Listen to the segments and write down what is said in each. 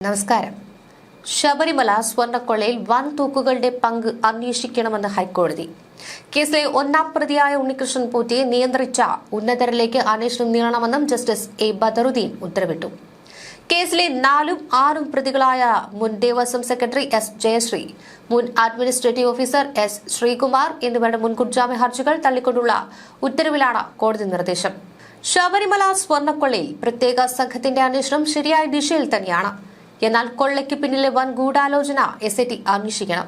നമസ്കാരം. ശബരിമല സ്വർണ്ണക്കൊള്ളയിൽ വൻ തൂക്കുകളുടെ പങ്ക് അന്വേഷിക്കണമെന്ന് ഹൈക്കോടതി. കേസിലെ ഒന്നാം പ്രതിയായ ഉണ്ണികൃഷ്ണൻ പോറ്റിയെ നിയന്ത്രിച്ച ഉന്നതരിലേക്ക് അന്വേഷണം നീളണമെന്നും ജസ്റ്റിസ് എ ബദറുദ്ദീൻ ഉത്തരവിട്ടു. കേസിലെ 4ഉം 6ഉം പ്രതികളായ മുൻ ദേവസ്വം സെക്രട്ടറി എസ് ജയശ്രീ, മുൻ അഡ്മിനിസ്ട്രേറ്റീവ് ഓഫീസർ എസ് ശ്രീകുമാർ എന്നിവരുടെ മുൻകൂർ ജാമ്യ ഹർജികൾ തള്ളിക്കൊണ്ടുള്ള ഉത്തരവിലാണ് കോടതി നിർദ്ദേശം. ശബരിമല സ്വർണ്ണക്കൊള്ളയിൽ പ്രത്യേക സംഘത്തിന്റെ അന്വേഷണം ശരിയായ ദിശയിൽ തന്നെയാണ്. എന്നാൽ കൊള്ളയ്ക്ക് പിന്നിലെ വൻ ഗൂഢാലോചന SIT അന്വേഷിക്കണം.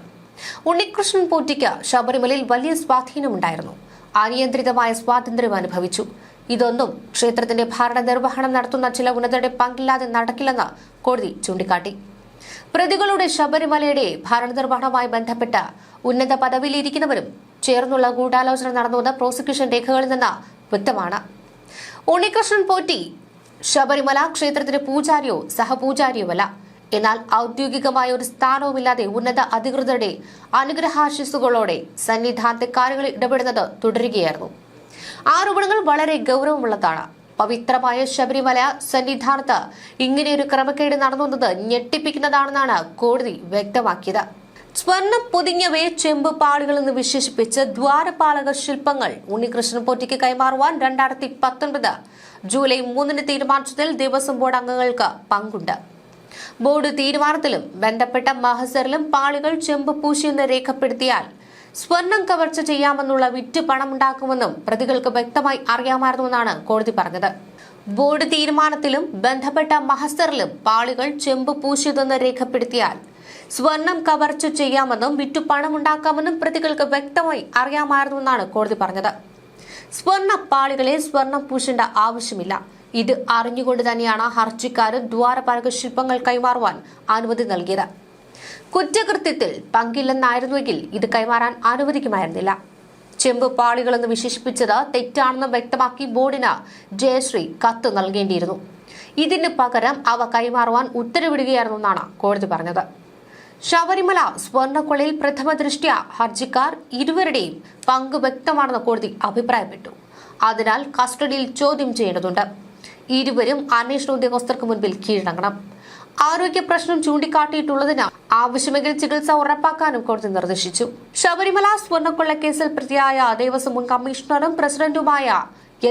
ഉണ്ണികൃഷ്ണൻ പോറ്റിക്ക് ശബരിമലയിൽ വലിയ സ്വാധീനമുണ്ടായിരുന്നു. അനിയന്ത്രിതമായ സ്വാതന്ത്ര്യം അനുഭവിച്ചു. ഇതൊന്നും ക്ഷേത്രത്തിന്റെ ഭരണ നിർവഹണം നടത്തുന്ന ചില ഉന്നതരുടെ പങ്കില്ലാതെ നടക്കില്ലെന്ന് കോടതി ചൂണ്ടിക്കാട്ടി. പ്രതികളുടെ ശബരിമലയുടെ ഭരണനിർവഹണവുമായി ബന്ധപ്പെട്ട ഉന്നത പദവിയിലിരിക്കുന്നവരും ചേർന്നുള്ള ഗൂഢാലോചന നടന്നുവെന്ന് പ്രോസിക്യൂഷൻ രേഖകളിൽ നിന്ന് വ്യക്തമാണ്. ഉണ്ണികൃഷ്ണൻ പോറ്റി ശബരിമല ക്ഷേത്രത്തിന്റെ പൂജാരിയോ സഹപൂജാരിയുമല്ല. എന്നാൽ ഔദ്യോഗികമായ ഒരു സ്ഥാനവുമില്ലാതെ ഉന്നത അധികൃതരുടെ അനുഗ്രഹാശിസുകളോടെ സന്നിധാനത്തെ കാര്യങ്ങളിൽ ഇടപെടുന്നത് തുടരുകയായിരുന്നു. ആരോപണങ്ങൾ വളരെ ഗൗരവമുള്ളതാണ്. പവിത്രമായ ശബരിമല സന്നിധാനത്ത് ഇങ്ങനെയൊരു ക്രമക്കേട് നടന്നുവെന്നത് ഞെട്ടിപ്പിക്കുന്നതാണെന്നാണ് കോടതി വ്യക്തമാക്കിയത്. സ്വർണ്ണം പൊതിഞ്ഞവയെ ചെമ്പ് പാളികൾ എന്ന് വിശേഷിപ്പിച്ച് ദ്വാരപാലക ശില്പങ്ങൾ ഉണ്ണികൃഷ്ണൻ പോറ്റിക്ക് കൈമാറുവാൻ 2019 ജൂലൈ 3 തീരുമാനിച്ചതിൽ ദേവസ്വം ബോർഡ് അംഗങ്ങൾക്ക് പങ്കുണ്ട്. ബോർഡ് തീരുമാനത്തിലും ബന്ധപ്പെട്ട മഹസറിലും പാളികൾ ചെമ്പ് പൂശിയെന്ന് രേഖപ്പെടുത്തിയാൽ സ്വർണം കവർച്ച ചെയ്യാമെന്നുള്ള വിറ്റ് പണമുണ്ടാക്കുമെന്നും പ്രതികൾക്ക് വ്യക്തമായി അറിയാമായിരുന്നുവെന്നാണ് കോടതി പറഞ്ഞത്. ബോർഡ് തീരുമാനത്തിലും ബന്ധപ്പെട്ട മഹസറിലും പാളികൾ ചെമ്പ് പൂശിയതെന്ന് രേഖപ്പെടുത്തിയാൽ സ്വർണം കവർച്ച ചെയ്യാമെന്നും വിറ്റു പണമുണ്ടാക്കാമെന്നും പ്രതികൾക്ക് വ്യക്തമായി അറിയാമായിരുന്നുവെന്നാണ് കോടതി പറഞ്ഞത്. സ്വർണ്ണ പാളികളെ സ്വർണം പൂശേണ്ട ആവശ്യമില്ല. ഇത് അറിഞ്ഞുകൊണ്ട് തന്നെയാണ് ഹർജിക്കാര് ദ്വാരപാലക ശില്പങ്ങൾ കൈമാറുവാൻ അനുമതി നൽകിയത്. കുറ്റകൃത്യത്തിൽ പങ്കില്ലെന്നായിരുന്നുവെങ്കിൽ ഇത് കൈമാറാൻ അനുവദിക്കുമായിരുന്നില്ല. ചെമ്പ് പാളികളെന്ന് വിശേഷിപ്പിച്ചത് തെറ്റാണെന്ന് വ്യക്തമാക്കി ബോർഡിന് ജയശ്രീ കത്ത് നൽകേണ്ടിയിരുന്നു. ഇതിന് പകരം അവ കൈമാറുവാൻ ഉത്തരവിടുകയായിരുന്നെന്നാണ് കോടതി പറഞ്ഞത്. ശബരിമല സ്വർണ്ണക്കൊള്ളയിൽ പ്രഥമ ദൃഷ്ട്യാ ഹർജിക്കാർ ഇരുവരുടെയും പങ്ക് വ്യക്തമാണെന്ന് കോടതി അഭിപ്രായപ്പെട്ടു. അതിനാൽ കസ്റ്റഡിയിൽ ചോദ്യം ചെയ്യേണ്ടതുണ്ട്. ഇരുവരും അന്വേഷണ ഉദ്യോഗസ്ഥർക്ക് മുൻപിൽ കീഴടങ്ങണം. ആരോഗ്യ പ്രശ്നം ചൂണ്ടിക്കാട്ടിയിട്ടുള്ളതിനാൽ ആവശ്യമെങ്കിൽ ചികിത്സ ഉറപ്പാക്കാനും കോടതി നിർദ്ദേശിച്ചു. ശബരിമല സ്വർണ്ണക്കൊള്ള കേസിൽ പ്രതിയായ ദേവസ്വം മുൻ കമ്മീഷണറും പ്രസിഡന്റുമായ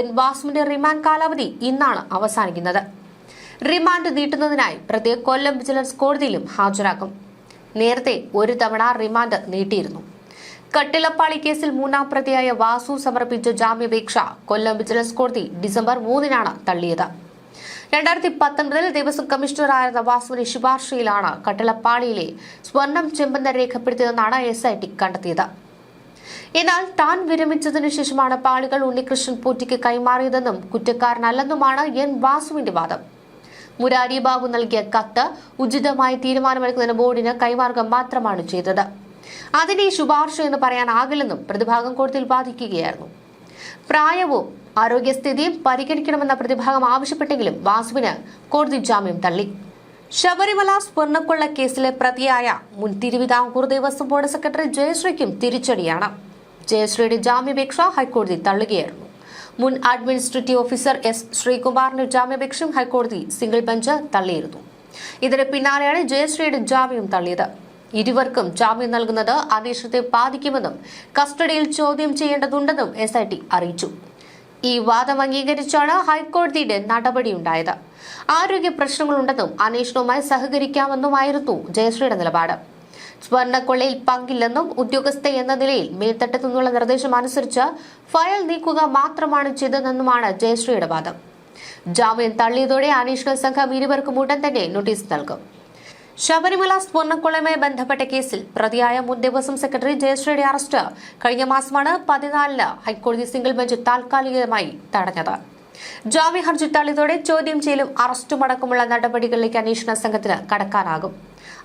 N വാസുവിന്റെ റിമാൻഡ് കാലാവധി ഇന്നാണ് അവസാനിക്കുന്നത്. റിമാൻഡ് നീട്ടുന്നതിനായി പ്രതി കൊല്ലം വിജിലൻസ് കോടതിയിലും ഹാജരാകും. നേരത്തെ ഒരു തവണ റിമാൻഡ് നീട്ടിയിരുന്നു. കട്ടിലപ്പാളി കേസിൽ 3ാം പ്രതിയായ വാസു സമർപ്പിച്ച ജാമ്യാപേക്ഷ കൊല്ലം വിജിലൻസ് കോടതി ഡിസംബർ 3 തള്ളിയത്. 2019 ദേവസ്വം കമ്മീഷണറായിരുന്ന വാസുവിന്റെ ശുപാർശയിലാണ് കട്ടിലപ്പാളിയിലെ സ്വർണം ചെമ്പെന്ന് രേഖപ്പെടുത്തിയതെന്നാണ് SIT കണ്ടെത്തിയത്. എന്നാൽ താൻ വിരമിച്ചതിനു ശേഷമാണ് പാളികൾ ഉണ്ണികൃഷ്ണൻ പോറ്റിക്ക് കൈമാറിയതെന്നും കുറ്റക്കാരനല്ലെന്നുമാണ് N വാസുവിന്റെ വാദം. മുരാരി ബാബു നൽകിയ കത്ത് ഉചിതമായ തീരുമാനമെടുക്കുന്നതിന് ബോർഡിന് കൈമാറുക മാത്രമാണ് ചെയ്തത്. അതിനെ ശുപാർശ എന്ന് പറയാനാകില്ലെന്നും പ്രതിഭാഗം കോടതിയിൽ വാദിക്കുകയായിരുന്നു. പ്രായവും ആരോഗ്യസ്ഥിതിയും പരിഗണിക്കണമെന്ന പ്രതിഭാഗം ആവശ്യപ്പെട്ടെങ്കിലും വാസുവിന് കോടതി ജാമ്യം തള്ളി. ശബരിമല സ്വർണ്ണക്കൊള്ള കേസിലെ പ്രതിയായ മുൻ തിരുവിതാംകൂർ ദേവസ്വം ബോർഡ് സെക്രട്ടറി ജയശ്രീക്കും തിരിച്ചടിയാണ്. ജയശ്രീയുടെ ജാമ്യാപേക്ഷ ഹൈക്കോടതി തള്ളുകയായിരുന്നു. മുൻ അഡ്മിനിസ്ട്രേറ്റീവ് ഓഫീസർ എസ് ശ്രീകുമാറിന്റെ ജാമ്യാപേക്ഷയും ഹൈക്കോടതി സിംഗിൾ ബെഞ്ച് തള്ളിയിരുന്നു. ഇതിന് പിന്നാലെയാണ് ജയശ്രീയുടെ ജാമ്യം തള്ളിയത്. ഇരുവർക്കും ജാമ്യം നൽകുന്നത് അന്വേഷണത്തെ ബാധിക്കുമെന്നും കസ്റ്റഡിയിൽ ചോദ്യം ചെയ്യേണ്ടതുണ്ടെന്നും SIT അറിയിച്ചു. ഈ വാദം അംഗീകരിച്ചാണ് ഹൈക്കോടതിയുടെ നടപടിയുണ്ടായത്. ആരോഗ്യ പ്രശ്നങ്ങളുണ്ടെന്നും അന്വേഷണവുമായി സഹകരിക്കാമെന്നുമായിരുന്നു ജയശ്രീയുടെ നിലപാട്. സ്വർണ്ണക്കൊള്ളയിൽ പങ്കില്ലെന്നും ഉദ്യോഗസ്ഥ എന്ന നിലയിൽ മേൽത്തട്ടത്തു നിന്നുള്ള നിർദ്ദേശം അനുസരിച്ച് ഫയൽ നീക്കുക മാത്രമാണ് ചെയ്തതെന്നുമാണ് ജയശ്രീയുടെ വാദം. ജാമ്യം തള്ളിയതോടെ അന്വേഷണ സംഘം ഇരുവർക്കും ഉടൻ തന്നെ നോട്ടീസ് നൽകും. ശബരിമല സ്വർണ്ണക്കൊള്ളയുമായി ബന്ധപ്പെട്ട കേസിൽ പ്രതിയായ മുൻ ദേവസ്വം സെക്രട്ടറി ജയശ്രീയുടെ അറസ്റ്റ് കഴിഞ്ഞ മാസമാണ് 14 ഹൈക്കോടതി സിംഗിൾ ബെഞ്ച് താൽക്കാലികമായി തടഞ്ഞത്. ജാമ്യ ഹർജി തള്ളിയതോടെ ചോദ്യം ചെയ്യലും അറസ്റ്റുമടക്കമുള്ള നടപടികളിലേക്ക് അന്വേഷണ സംഘത്തിന് കടക്കാനാകും.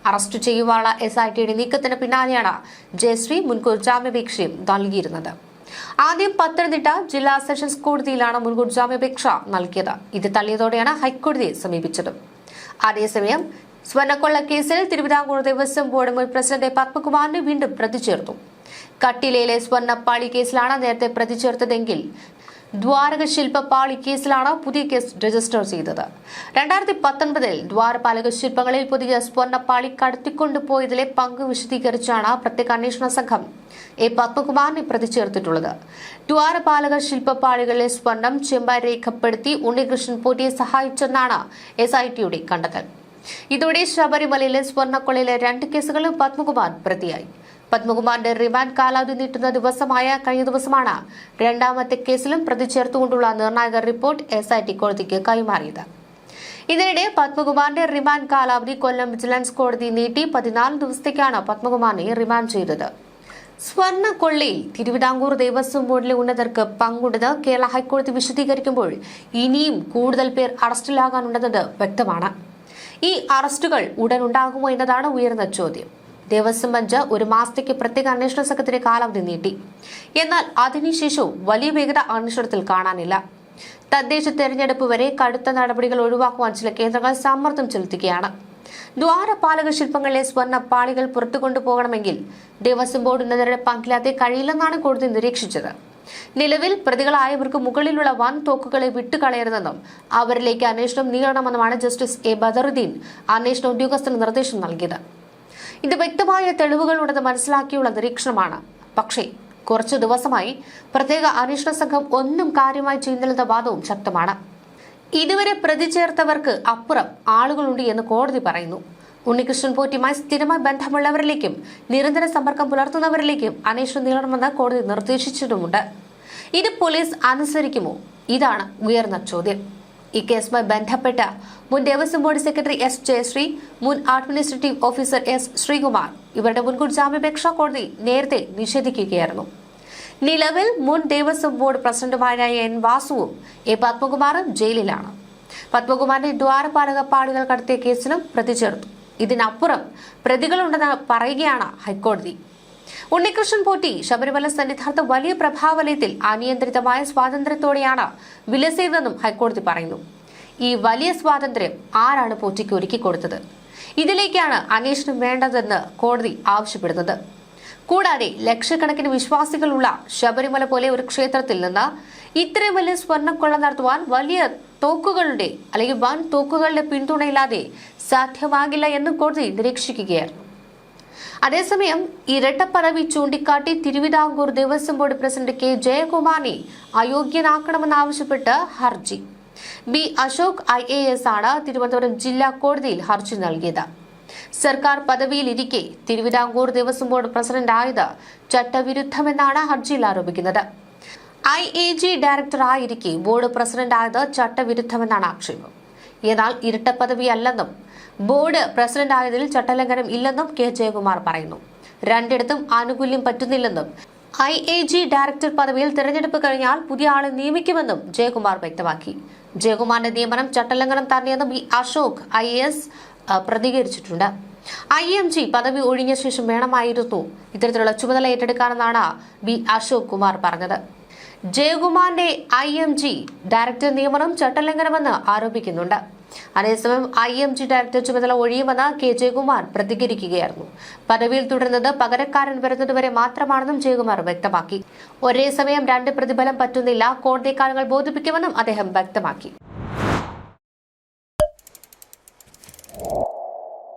അറസ്റ്റ് ചെയ്യുവാനുള്ള SITയുടെ നീക്കത്തിന് പിന്നാലെയാണ് ജയശ്രീ മുൻകൂർ ജാമ്യാപേക്ഷയും നൽകിയിരുന്നത്. ആദ്യം പത്തനംതിട്ട ജില്ലാ സെഷൻസ് കോടതിയിലാണ് മുൻകൂർ ജാമ്യാപേക്ഷ നൽകിയത്. ഇത് തള്ളിയതോടെയാണ് ഹൈക്കോടതിയെ സമീപിച്ചത്. അതേസമയം സ്വർണ്ണക്കൊള്ള കേസിൽ തിരുവിതാംകൂർ ദേവസ്വം ബോർഡ് മുൻ പ്രസിഡന്റ് പത്മകുമാറിനെ വീണ്ടും പ്രതി ചേർത്തു. കട്ടിലയിലെ സ്വർണ്ണപ്പാളി കേസിലാണ് നേരത്തെ പ്രതി ചേർത്തതെങ്കിൽ ദ്വാരക ശില്പപാളി കേസിലാണ് പുതിയ കേസ് രജിസ്റ്റർ ചെയ്തത്. 2019 ദ്വാരപാലക ശില്പങ്ങളിൽ പുതിയ സ്വർണ്ണപ്പാളി കടത്തിക്കൊണ്ടുപോയതിലെ പങ്ക് വിശദീകരിച്ചാണ് പ്രത്യേക അന്വേഷണ സംഘം എ പത്മകുമാറിനെ പ്രതി ചേർത്തിട്ടുള്ളത്. ദ്വാരപാലക ശില്പപാളികളിലെ സ്വർണം ചെമ്പായി രേഖപ്പെടുത്തി ഉണ്ണികൃഷ്ണൻ പോറ്റിയെ സഹായിച്ചെന്നാണ് SITയുടെ കണ്ടെത്തൽ. ഇതോടെ ശബരിമലയിലെ സ്വർണ്ണക്കൊള്ളയിലെ 2 കേസുകളും പത്മകുമാർ പ്രതിയായി. പത്മകുമാറിന്റെ റിമാൻഡ് കാലാവധി നീട്ടുന്ന ദിവസമായ കഴിഞ്ഞ ദിവസമാണ് രണ്ടാമത്തെ കേസിലും പ്രതി ചേർത്തുകൊണ്ടുള്ള നിർണായക റിപ്പോർട്ട് SIT കോടതിക്ക് കൈമാറിയത്. ഇതിനിടെ പത്മകുമാറിന്റെ റിമാൻഡ് കാലാവധി കൊല്ലം വിജിലൻസ് കോടതി നീട്ടി 14 ദിവസത്തേക്കാണ് പത്മകുമാറിനെ റിമാൻഡ് ചെയ്തത്. സ്വർണ്ണ കൊള്ളയിൽ തിരുവിതാംകൂർ ദേവസ്വം ബോർഡിലെ ഉന്നതർക്ക് പങ്കുണ്ടെന്ന് കേരള ഹൈക്കോടതി വിശദീകരിക്കുമ്പോൾ ഇനിയും കൂടുതൽ പേർ അറസ്റ്റിലാകാനുണ്ടെന്നത് വ്യക്തമാണ്. ഈ അറസ്റ്റുകൾ ഉടൻ ഉണ്ടാകുമോ എന്നതാണ് ഉയർന്ന ചോദ്യം. ദേവസ്വം ബെഞ്ച് 1 മാസത്തേക്ക് പ്രത്യേക അന്വേഷണ സംഘത്തിന്റെ കാലാവധി നീട്ടി. എന്നാൽ അതിനുശേഷവും വലിയ വേഗത അന്വേഷണത്തിൽ കാണാനില്ല. തദ്ദേശ തെരഞ്ഞെടുപ്പ് വരെ കടുത്ത നടപടികൾ ഒഴിവാക്കുവാൻ ചില കേന്ദ്രങ്ങൾ സമ്മർദ്ദം ചെലുത്തുകയാണ്. ദ്വാരപാലക ശില്പങ്ങളിലെ സ്വർണ്ണ പാളികൾ പുറത്തു കൊണ്ടുപോകണമെങ്കിൽ ദേവസ്വം ബോർഡ് ഉന്നതരുടെ പങ്കില്ലാതെ കഴിയില്ലെന്നാണ് കോടതി നിരീക്ഷിച്ചത്. നിലവിൽ പ്രതികളായവർക്ക് മുകളിലുള്ള വൻ തോക്കുകളെ വിട്ടുകളയരുതെന്നും അവരിലേക്ക് അന്വേഷണം നീളണമെന്നുമാണ് ജസ്റ്റിസ് A ബദറുദ്ദീൻ അന്വേഷണ ഉദ്യോഗസ്ഥന് നിർദ്ദേശം നൽകിയത്. ഇത് വ്യക്തമായ തെളിവുകളുണ്ടെന്ന് മനസ്സിലാക്കിയുള്ള നിരീക്ഷണമാണ്. പക്ഷേ കുറച്ചു ദിവസമായി പ്രത്യേക അന്വേഷണ സംഘം ഒന്നും കാര്യമായി ചെയ്യുന്നില്ലെന്ന വാദവും ശക്തമാണ്. ഇതുവരെ പ്രതി ചേർത്തവർക്ക് അപ്പുറം ആളുകളുണ്ട് എന്ന് കോടതി പറയുന്നു. ഉണ്ണികൃഷ്ണൻ പോറ്റിയുമായി സ്ഥിരമായി ബന്ധമുള്ളവരിലേക്കും നിരന്തര സമ്പർക്കം പുലർത്തുന്നവരിലേക്കും അന്വേഷണം നീളണമെന്ന് കോടതി നിർദ്ദേശിച്ചിട്ടുമുണ്ട്. ഇത് പോലീസ് അനുസരിക്കുമോ? ഇതാണ് ഉയർന്ന ചോദ്യം. ഈ കേസുമായി ബന്ധപ്പെട്ട മുൻ Devaswom board secretary S Jayashree, മുൻ അഡ്മിനിസ്ട്രേറ്റീവ് ഓഫീസർ S ശ്രീകുമാർ ഇവരുടെ മുൻകൂർ ജാമ്യാപേക്ഷ കോടതി നേരത്തെ നിഷേധിക്കുകയായിരുന്നു. നിലവിൽ മുൻ ദേവസ്വം ബോർഡ് പ്രസിഡന്റുമാരായ N വാസുവും A പത്മകുമാറും ജയിലിലാണ്. പത്മകുമാറിന്റെ ദ്വാരപാലക പാളികൾ കടത്തിയ കേസിലും പ്രതി ചേർത്തു. ഇതിനപ്പുറം പ്രതികളുണ്ടെന്ന് പറയുകയാണ് ഹൈക്കോടതി. ഉണ്ണികൃഷ്ണൻ പോറ്റി ശബരിമല സന്നിധാനത്ത് വലിയ പ്രഭാവലയത്തിൽ അനിയന്ത്രിതമായ സ്വാതന്ത്ര്യത്തോടെയാണ് വിലസിയതെന്നും ഹൈക്കോടതി പറയുന്നു. ഈ വലിയ സ്വാതന്ത്ര്യം ആരാണ് പോറ്റിക്ക് ഒരുക്കി കൊടുത്തത്? ഇതിലേക്കാണ് അന്വേഷണം വേണ്ടതെന്ന് കോടതി ആവശ്യപ്പെടുന്നത്. കൂടാതെ ലക്ഷക്കണക്കിന് വിശ്വാസികളുള്ള ശബരിമല പോലെ ഒരു ക്ഷേത്രത്തിൽ നിന്ന് ഇത്രയും വലിയ സ്വർണ്ണക്കൊള്ള നടത്തുവാൻ വലിയ തോക്കുകളുടെ അല്ലെങ്കിൽ വൻ തോക്കുകളുടെ പിന്തുണയില്ലാതെ സാധ്യമാകില്ല എന്നും കോടതി നിരീക്ഷിക്കുകയായിരുന്നു. അതേസമയം ഇരട്ട പദവി ചൂണ്ടിക്കാട്ടി Thiruvithamkoor Devaswom board president K ജയകുമാറിനെ അയോഗ്യനാക്കണമെന്നാവശ്യപ്പെട്ട് ഹർജി. B അശോക് IAS ആണ് തിരുവനന്തപുരം ജില്ലാ കോടതിയിൽ ഹർജി നൽകിയത്. സർക്കാർ പദവിയിലിരിക്കെ തിരുവിതാംകൂർ ദേവസ്വം ബോർഡ് പ്രസിഡന്റ് ആയത് ചട്ടവിരുദ്ധമെന്നാണ് ഹർജിയിൽ ആരോപിക്കുന്നത്. IAG ഡയറക്ടറായിരിക്കെ ബോർഡ് പ്രസിഡന്റ് ആയത് ചട്ടവിരുദ്ധമെന്നാണ് ആക്ഷേപം. എന്നാൽ ഇരട്ട പദവി അല്ലെന്നും ബോർഡ് പ്രസിഡന്റ് ആയതിൽ ചട്ടലംഘനം ഇല്ലെന്നും K ജയകുമാർ പറയുന്നു. രണ്ടിടത്തും ആനുകൂല്യം പറ്റുന്നില്ലെന്നും IAG ഡയറക്ടർ പദവിയിൽ തെരഞ്ഞെടുപ്പ് കഴിഞ്ഞാൽ പുതിയ ആളെ നിയമിക്കുമെന്നും ജയകുമാർ വ്യക്തമാക്കി. ജയകുമാറിന്റെ നിയമനം ചട്ടലംഘനം തന്നെയെന്നും B അശോക് IAS പ്രതികരിച്ചിട്ടുണ്ട്. IMG പദവി ഒഴിഞ്ഞ ശേഷം വേണമായിരുന്നു ഇത്തരത്തിലുള്ള ചുമതല ഏറ്റെടുക്കാനെന്നാണ് B അശോക് കുമാർ പറഞ്ഞത്. ജയകുമാറിന്റെ IMG ഡയറക്ടർ നിയമനം ചട്ടലംഘനമെന്ന് ആരോപിക്കുന്നുണ്ട്. അതേസമയം IMG ഡയറക്ടർ ചുമതല ഒഴിയുമെന്ന് K ജയകുമാർ പ്രതികരിക്കുകയായിരുന്നു. പദവിയിൽ തുടരുന്നത് പകരക്കാരൻ വരുന്നതുവരെ മാത്രമാണെന്നും ജയകുമാർ വ്യക്തമാക്കി. ഒരേ സമയം 2 പ്രതിഫലം പറ്റുന്നില്ല, കോടതി കാര്യങ്ങൾ ബോധിപ്പിക്കുമെന്നും അദ്ദേഹം വ്യക്തമാക്കി.